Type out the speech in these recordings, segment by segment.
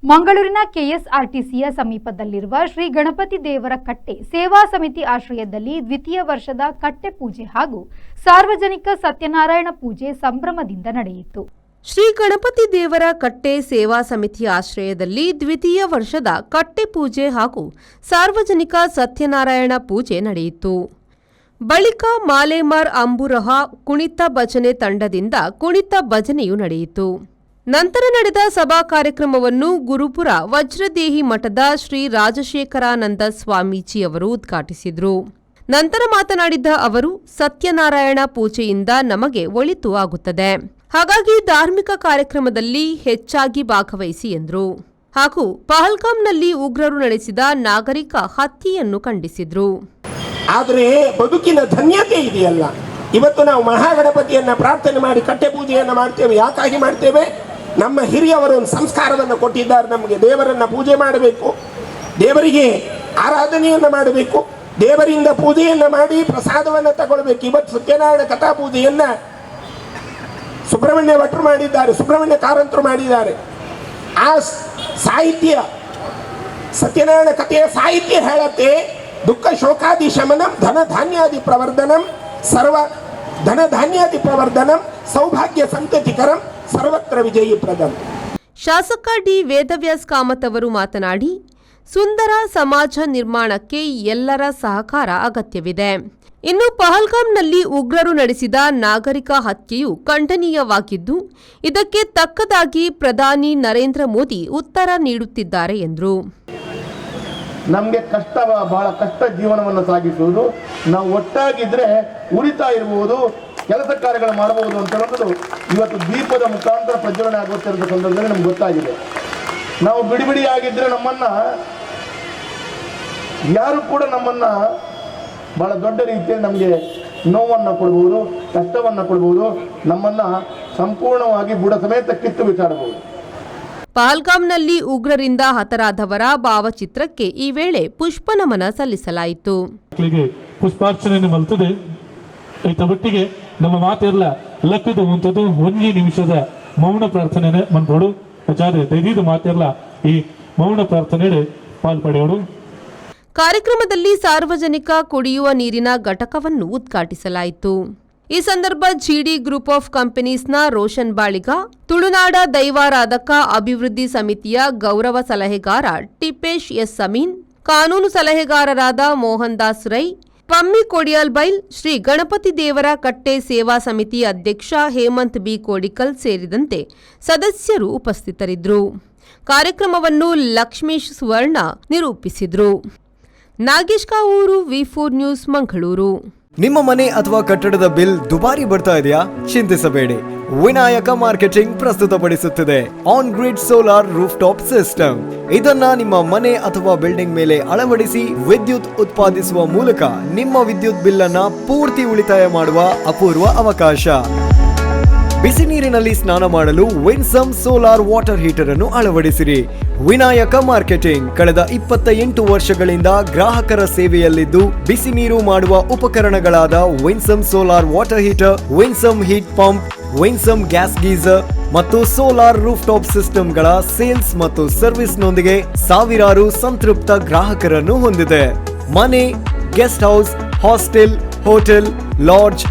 ಮಂಗಳೂರಿನ ಕೆಎಸ್ಆರ್ಟಿಸಿಯ ಸಮೀಪದಲ್ಲಿರುವ ಶ್ರೀ ಗಣಪತಿ ದೇವರ ಕಟ್ಟೆ ಸೇವಾ ಸಮಿತಿ ಆಶ್ರಯದಲ್ಲಿ ದ್ವಿತೀಯ ವರ್ಷದ ಕಟ್ಟೆ ಪೂಜೆ ಹಾಗೂ ಸಾರ್ವಜನಿಕ ಸತ್ಯನಾರಾಯಣ ಪೂಜೆ ಸಂಭ್ರಮದಿಂದ ನಡೆಯಿತು. ಶ್ರೀ ಗಣಪತಿ ದೇವರ ಕಟ್ಟೆ ಸೇವಾ ಸಮಿತಿ ಆಶ್ರಯದಲ್ಲಿ ದ್ವಿತೀಯ ವರ್ಷದ ಕಟ್ಟೆ ಪೂಜೆ ಹಾಗೂ ಸಾರ್ವಜನಿಕ ಸತ್ಯನಾರಾಯಣ ಪೂಜೆ ನಡೆಯಿತು. ಬಳಿಕ ಮಾಲೇಮಾರ್ ಅಂಬುರಹ ಕುಣಿತ ಭಜನೆ ತಂಡದಿಂದ ಕುಣಿತ ಭಜನೆಯು ನಡೆಯಿತು. ನಂತರ ನಡೆದ ಸಭಾ ಕಾರ್ಯಕ್ರಮವನ್ನು ಗುರುಪುರ ವಜ್ರದೇಹಿ ಮಠದ ಶ್ರೀ ರಾಜಶೇಖರಾನಂದ ಸ್ವಾಮೀಜಿಯವರು ಉದ್ಘಾಟಿಸಿದರು. ನಂತರ ಮಾತನಾಡಿದ ಅವರು, ಸತ್ಯನಾರಾಯಣ ಪೂಜೆಯಿಂದ ನಮಗೆ ಒಳಿತು ಆಗುತ್ತದೆ, ಹಾಗಾಗಿ ಧಾರ್ಮಿಕ ಕಾರ್ಯಕ್ರಮದಲ್ಲಿ ಹೆಚ್ಚಾಗಿ ಭಾಗವಹಿಸಿ ಎಂದರು. ಹಾಗೂ ಪಹಲ್ಗಾಮ್ನಲ್ಲಿ ಉಗ್ರರು ನಡೆಸಿದ ನಾಗರಿಕ ಹತ್ಯೆಯನ್ನು ಖಂಡಿಸಿದರು. ಆದರೆ ಬದುಕಿನ ಧನ್ಯತೆ ಇದೆಯಲ್ಲ, ಇವತ್ತು ನಾವು ಮಹಾಗಣಪತಿಯನ್ನ ಪ್ರಾರ್ಥನೆ ಮಾಡಿ ಕಟ್ಟೆ ಪೂಜೆಯನ್ನು ಮಾಡ್ತೇವೆ. ಯಾಕಾಗಿ ಮಾಡ್ತೇವೆ? ನಮ್ಮ ಹಿರಿಯವರು ಒಂದು ಸಂಸ್ಕಾರವನ್ನು ಕೊಟ್ಟಿದ್ದಾರೆ ನಮಗೆ. ದೇವರನ್ನ ಪೂಜೆ ಮಾಡಬೇಕು, ದೇವರಿಗೆ ಆರಾಧನೆಯನ್ನು ಮಾಡಬೇಕು, ದೇವರಿಂದ ಪೂಜೆಯನ್ನು ಮಾಡಿ ಪ್ರಸಾದವನ್ನು ತಗೊಳ್ಬೇಕು. ಇವತ್ತು ಸತ್ಯನಾರಾಯಣ ಕಥಾ ಪೂಜೆಯನ್ನ ಸುಬ್ರಹ್ಮಣ್ಯ ಭಟ್ರು ಮಾಡಿದ್ದಾರೆ, ಸುಬ್ರಹ್ಮಣ್ಯ ಕಾರಂತರು ಮಾಡಿದ್ದಾರೆ. ಆ ಸಾಹಿತ್ಯ, ಸತ್ಯನಾರಾಯಣ ಕಥೆಯ ಸಾಹಿತ್ಯ ಹೇಳತ್ತೆ, ದುಃಖ ಶೋಕಾದಿ ಶಮನಂ ಧನ ಧಾನ್ಯಾದಿ ಪ್ರವರ್ಧನಂ ಸರ್ವ ಧನ ಧಾನ್ಯಾದಿ ಪ್ರವರ್ಧನಂ ಸೌಭಾಗ್ಯ ಸಂತತಿಕರಂ ಸರ್ವತ್ರ ವಿಜಯಿ ಪ್ರದಂ. ಶಾಸಕ ಡಿ ವೇದವ್ಯಾಸ್ ಕಾಮತ್ ಅವರು ಮಾತನಾಡಿ, ಸುಂದರ ಸಮಾಜ ನಿರ್ಮಾಣಕ್ಕೆ ಎಲ್ಲರ ಸಹಕಾರ ಅಗತ್ಯವಿದೆ. ಇನ್ನು ಪಹಲ್ಗಾಮ್ನಲ್ಲಿ ಉಗ್ರರು ನಡೆಸಿದ ನಾಗರಿಕ ಹತ್ಯೆಯು ಖಂಡನೀಯವಾಗಿದ್ದು, ಇದಕ್ಕೆ ತಕ್ಕದಾಗಿ ಪ್ರಧಾನಿ ನರೇಂದ್ರ ಮೋದಿ ಉತ್ತರ ನೀಡುತ್ತಿದ್ದಾರೆ ಎಂದರು. ನಮಗೆ ಬಹಳ ಕಷ್ಟ ಜೀವನವನ್ನು ಸಾಗಿಸುವುದು, ನಾವು ಒಟ್ಟಾಗಿದ್ರೆ ಉಳಿತಾ ಇರಬಹುದು, ಕೆಲಸ ಕಾರ್ಯಗಳು ಮಾಡಬಹುದು ಅಂತ ಹೇಳೋದು ಇವತ್ತು ದೀಪದ ಮುಖಾಂತರ ಪ್ರಜ್ವಲನೆ ಆಗುತ್ತಿರುವ ಸಂದರ್ಭದಲ್ಲಿ ನಮ್ಗೆ ಗೊತ್ತಾಗಿದೆ. ನಾವು ಬಿಡಿಬಿಡಿಯಾಗಿದ್ರೆ ನಮ್ಮನ್ನ ಯಾರು ಕೂಡ ನಮ್ಮನ್ನ ಬಹಳ ದೊಡ್ಡ ರೀತಿಯಲ್ಲಿ ನಮಗೆ ನೋವನ್ನು ಕೊಡಬಹುದು, ಕಷ್ಟವನ್ನು ಕೊಡಬಹುದು, ನಮ್ಮನ್ನ ಸಂಪೂರ್ಣವಾಗಿ ಬುಡ ಸಮೇತ ಕಿತ್ತು ಬಿಸಾಡಬಹುದು. ಪಹಲ್ಗಾಮ್ನಲ್ಲಿ ಉಗ್ರರಿಂದ ಹತರಾದವರ ಭಾವಚಿತ್ರಕ್ಕೆ ಈ ವೇಳೆ ಪುಷ್ಪ ನಮನ ಸಲ್ಲಿಸಲಾಯಿತು. ಪುಷ್ಪಾರ್ಚನೆ ಮಲ್ತದೆ ಒಟ್ಟಿಗೆ ನಮ್ಮ ಮಾತೆಲ್ಲ ಲಕ್ಕದ ಮುಂತದ್ದು 1 ನಿಮಿಷದ ಮೌನ ಪ್ರಾರ್ಥನೆ ಮನ್ಪೋಡು ದೈದಿದ ಮಾತೆಲ್ಲ ಈ ಮೌನ ಪ್ರಾರ್ಥನೆ ಪಾಲ್ಪಡೆಯೋಡು. ಕಾರ್ಯಕ್ರಮದಲ್ಲಿ ಸಾರ್ವಜನಿಕ ಕುಡಿಯುವ ನೀರಿನ ಘಟಕವನ್ನು ಉದ್ಘಾಟಿಸಲಾಯಿತು. ಈ ಸಂದರ್ಭ ಜಿಡಿ ಗ್ರೂಪ್ ಆಫ್ ಕಂಪನೀಸ್ನ ರೋಷನ್ ಬಾಳಿಗ, ತುಳುನಾಡ ದೈವಾರಾಧಕ ಅಭಿವೃದ್ಧಿ ಸಮಿತಿಯ ಗೌರವ ಸಲಹೆಗಾರ ಟಿಪೇಶ್ ಎಸ್ ಸಮೀನ್, ಕಾನೂನು ಸಲಹೆಗಾರರಾದ ಮೋಹನ್ ದಾಸ್ ರೈ, ಪಮ್ಮಿ ಕೊಡಿಯಾಲ್ಬೈಲ್, ಶ್ರೀ ಗಣಪತಿ ದೇವರ ಕಟ್ಟೆ ಸೇವಾ ಸಮಿತಿ ಅಧ್ಯಕ್ಷ ಹೇಮಂತ್ ಬಿ ಕೋಡಿಕಲ್ ಸೇರಿದಂತೆ ಸದಸ್ಯರು ಉಪಸ್ಥಿತರಿದ್ದರು. ಕಾರ್ಯಕ್ರಮವನ್ನು ಲಕ್ಷ್ಮೀಶ್ ಸುವರ್ಣ ನಿರೂಪಿಸಿದರು. ನಾಗೇಶ್ ಕಾವೂರು, ವಿ4 ನ್ಯೂಸ್, ಮಂಗಳೂರು. ನಿಮ್ಮ ಮನೆ ಅಥವಾ ಕಟ್ಟಡದ ಬಿಲ್ ದುಬಾರಿ ಬರ್ತಾ ಇದೆಯಾ? ಚಿಂತಿಸಬೇಡಿ, ವಿನಾಯಕ ಮಾರ್ಕೆಟಿಂಗ್ ಪ್ರಸ್ತುತಪಡಿಸುತ್ತಿದೆ on grid solar rooftop system. ಇದನ್ನ ನಿಮ್ಮ ಮನೆ ಅಥವಾ ಬಿಲ್ಡಿಂಗ್ ಮೇಲೆ ಅಳವಡಿಸಿ ವಿದ್ಯುತ್ ಉತ್ಪಾದಿಸುವ ಮೂಲಕ ನಿಮ್ಮ ವಿದ್ಯುತ್ ಬಿಲ್ ಅನ್ನ ಪೂರ್ತಿ ಉಳಿತಾಯ ಮಾಡುವ ಅಪೂರ್ವ ಅವಕಾಶ. ಬಿಸಿ ನೀರಿನಲ್ಲಿ ಸ್ನಾನ ಮಾಡಲು ವಿನ್ಸಮ್ ಸೋಲಾರ್ ವಾಟರ್ ಹೀಟರ್ ಅನ್ನು ಅಳವಡಿಸಿರಿ. ವಿನಾಯಕ ಮಾರ್ಕೆಟಿಂಗ್ ಕಳೆದ 28 ವರ್ಷಗಳಿಂದ ಗ್ರಾಹಕರ ಸೇವೆಯಲ್ಲಿದ್ದು, ಬಿಸಿ ನೀರು ಮಾಡುವ ಉಪಕರಣಗಳಾದ Winsome solar water heater, Winsome heat pump, Winsome gas geyser ಮತ್ತು ಸೋಲಾರ್ ರೂಫ್ ಟಾಪ್ ಸಿಸ್ಟಮ್ಗಳ ಸೇಲ್ಸ್ ಮತ್ತು ಸರ್ವಿಸ್ನೊಂದಿಗೆ ಸಾವಿರಾರು ಸಂತೃಪ್ತ ಗ್ರಾಹಕರನ್ನು ಹೊಂದಿದೆ. ಮನೆ, guest house, hostel, hotel, lodge,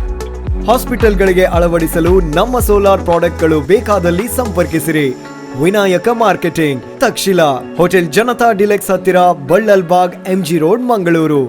ಹಾಸ್ಪಿಟಲ್ಗಳಿಗೆ ಅಳವಡಿಸಲು ನಮ್ಮ ಸೋಲಾರ್ ಪ್ರಾಡಕ್ಟ್ಗಳು ಬೇಕಾದಲ್ಲಿ ಸಂಪರ್ಕಿಸಿರಿ. Vinayaka marketing, Takshila, hotel Janata deluxe ಹತ್ತಿರ, ಬಳ್ಳಲ್ಬಾಗ್, MG ರೋಡ್, ಮಂಗಳೂರು.